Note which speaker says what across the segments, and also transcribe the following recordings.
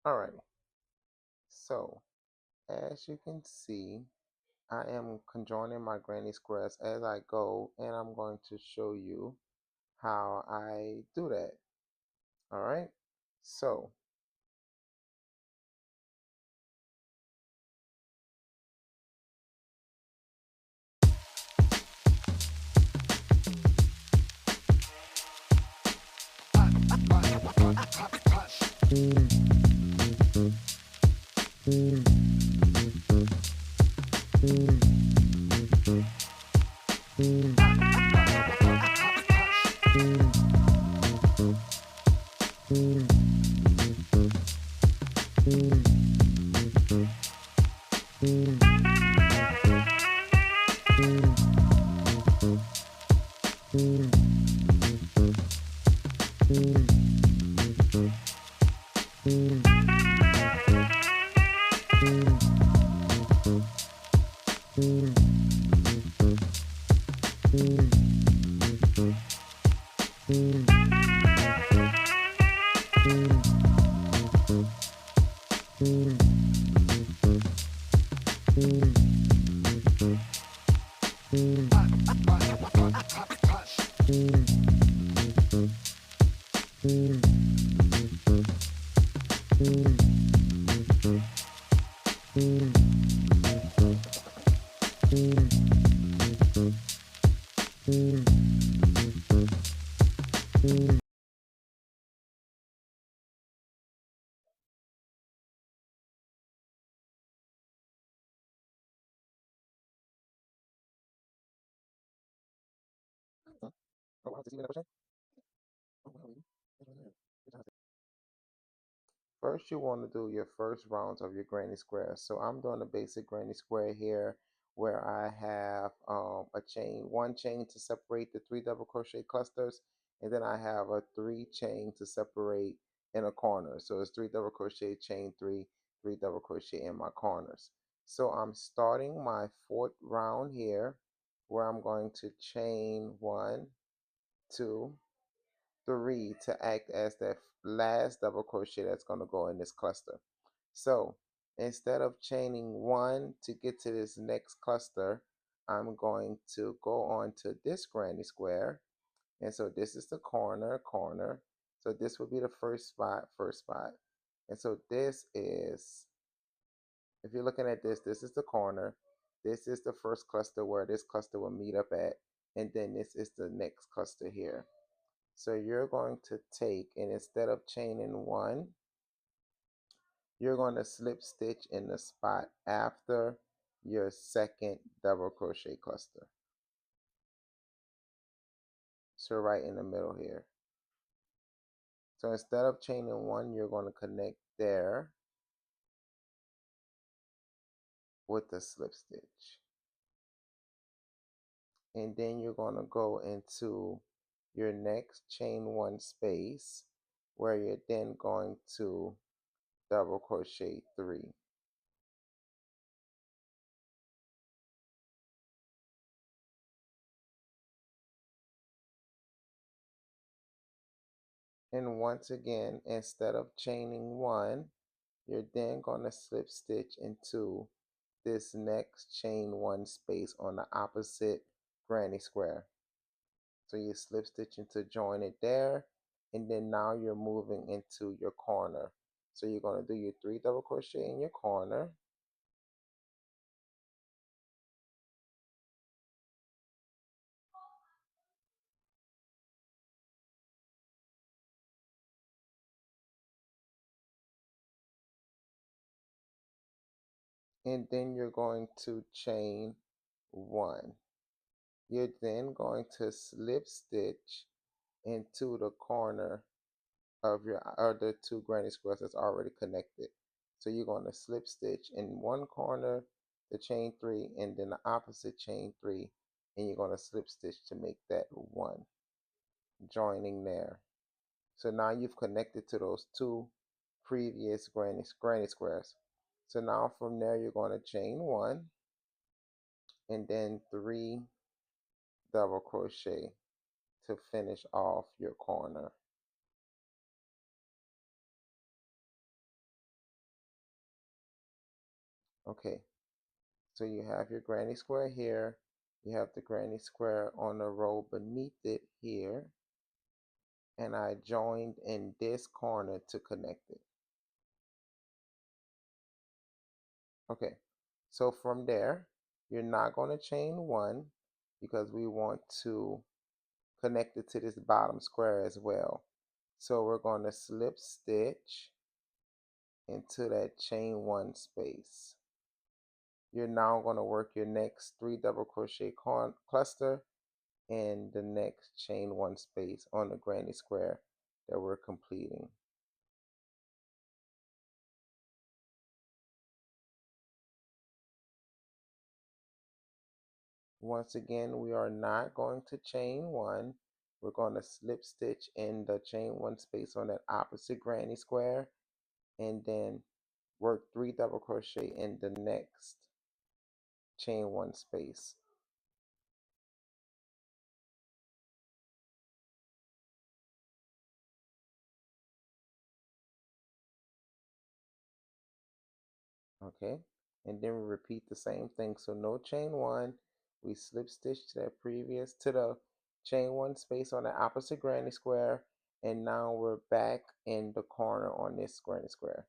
Speaker 1: Alright, so as you can see, I am conjoining my granny squares as I go, and I'm going to show you how I do that. Alright, so first you want to do your first rounds of your granny square. So I'm doing a basic granny square here where I have one chain to separate the three double crochet clusters, and then I have a three chain to separate in a corner. So it's three double crochet, chain three, three double crochet in my corners. So I'm starting my fourth round here where I'm going to chain one, two, three to act as that last double crochet that's going to go in this cluster. So instead of chaining one to get to this next cluster, I'm going to go on to this granny square. And so this is the corner. So this will be the first spot. And so this is, if you're looking at this, this is the corner. This is the first cluster where this cluster will meet up at. And then this is the next cluster here. So you're going to take, and instead of chaining one, you're going to slip stitch in the spot after your second double crochet cluster. So right in the middle here. So instead of chaining one, you're going to connect there with the slip stitch. And then you're going to go into your next chain one space where you're then going to double crochet three. And once again, instead of chaining one, you're then going to slip stitch into this next chain one space on the opposite granny square. So you slip stitch into join it there, and then now you're moving into your corner. So you're going to do your three double crochet in your corner, and then you're going to chain one. You're then going to slip stitch into the corner of your other two granny squares that's already connected. So you're going to slip stitch in one corner the chain three, and then the opposite chain three, and you're going to slip stitch to make that one, joining there. So now you've connected to those two previous granny squares. So now from there you're going to chain one and then three double crochet to finish off your corner. Okay, so you have your granny square here. You have the granny square on the row beneath it here. And I joined in this corner to connect it. Okay, so from there, you're not going to chain one because we want to connect it to this bottom square as well. So we're going to slip stitch into that chain one space. You're now going to work your next 3 double crochet cluster in the next chain one space on the granny square that we're completing. Once again, we are not going to chain one. We're going to slip stitch in the chain one space on that opposite granny square and then work 3 double crochet in the next chain one space. Okay, and then we repeat the same thing. So no chain one, we slip stitch to that previous to the chain one space on the opposite granny square, and now we're back in the corner on this granny square.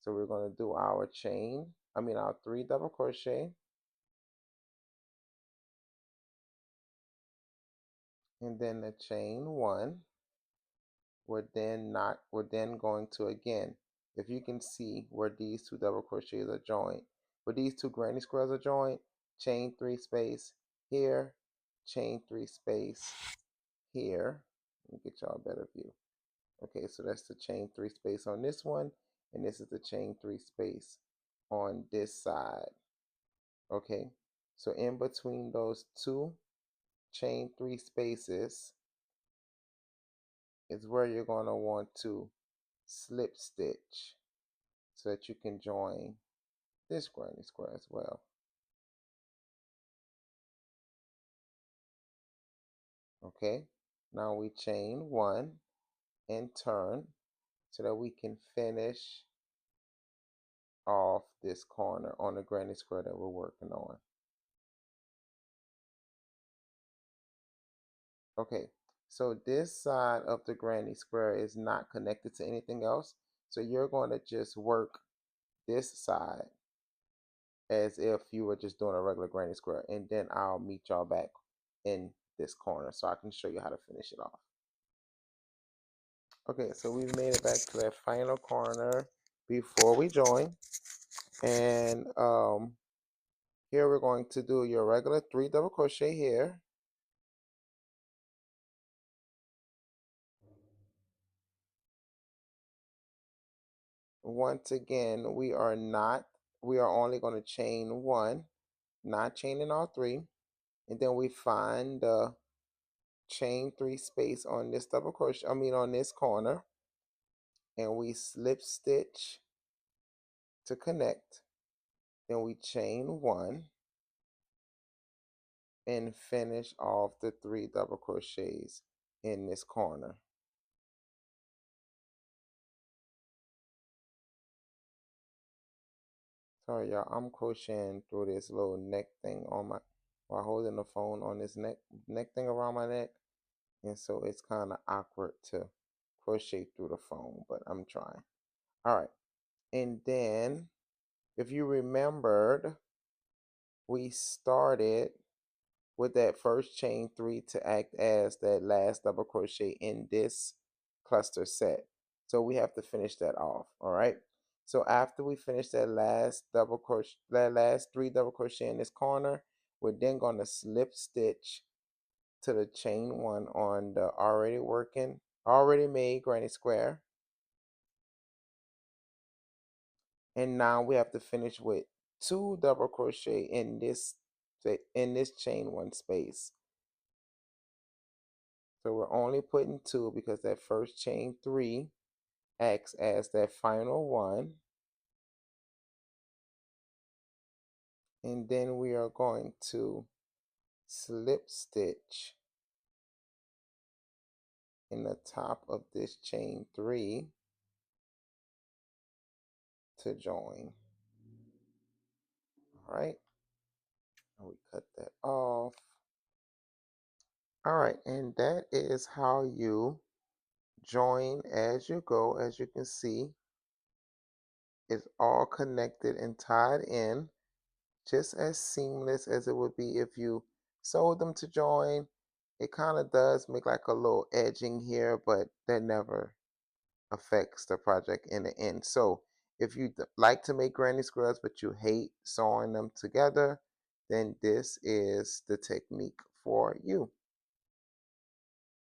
Speaker 1: So we're going to do our our 3 double crochet, and then the chain one. We're then going to, again, if you can see where these 2 double crochets are joined, where these 2 granny squares are joined, chain 3 space here, chain 3 space here. Let me get y'all a better view. Okay, so that's the chain 3 space on this one, and this is the chain 3 space on this side. Okay, so in between those 2 chain 3 spaces is where you're going to want to slip stitch so that you can join this granny square as well. Okay, now we chain one and turn so that we can finish off this corner on the granny square that we're working on. Okay, so this side of the granny square is not connected to anything else, so you're going to just work this side as if you were just doing a regular granny square, and then I'll meet y'all back in this corner so I can show you how to finish it off. Okay, so we've made it back to that final corner before we join, and here we're going to do your regular 3 double crochet here. Once again, we are only going to chain one, not chaining all 3, and then we find the chain 3 space on this double crochet, on this corner, and we slip stitch to connect. Then we chain one and finish off the 3 double crochets in this corner. Sorry y'all, I'm crocheting through this little neck thing on my while holding the phone on this neck thing around my neck, and so it's kind of awkward to crochet through the phone, but I'm trying. All right, and then if you remembered, we started with that first chain 3 to act as that last double crochet in this cluster set. So we have to finish that off. All right, so after we finish that last double crochet, that last 3 double crochet in this corner, we're then going to slip stitch to the chain one on the already made granny square, and now we have to finish with 2 double crochet in this chain one space. So we're only putting 2 because that first chain 3 acts as that final one. And then we are going to slip stitch in the top of this chain 3 to join. All right, and we cut that off. All right, and that is how you join as you go. As you can see, it's all connected and tied in, just as seamless as it would be if you sewed them to join. It kind of does make like a little edging here, but that never affects the project in the end. So if you like to make granny squares but you hate sewing them together, then this is the technique for you.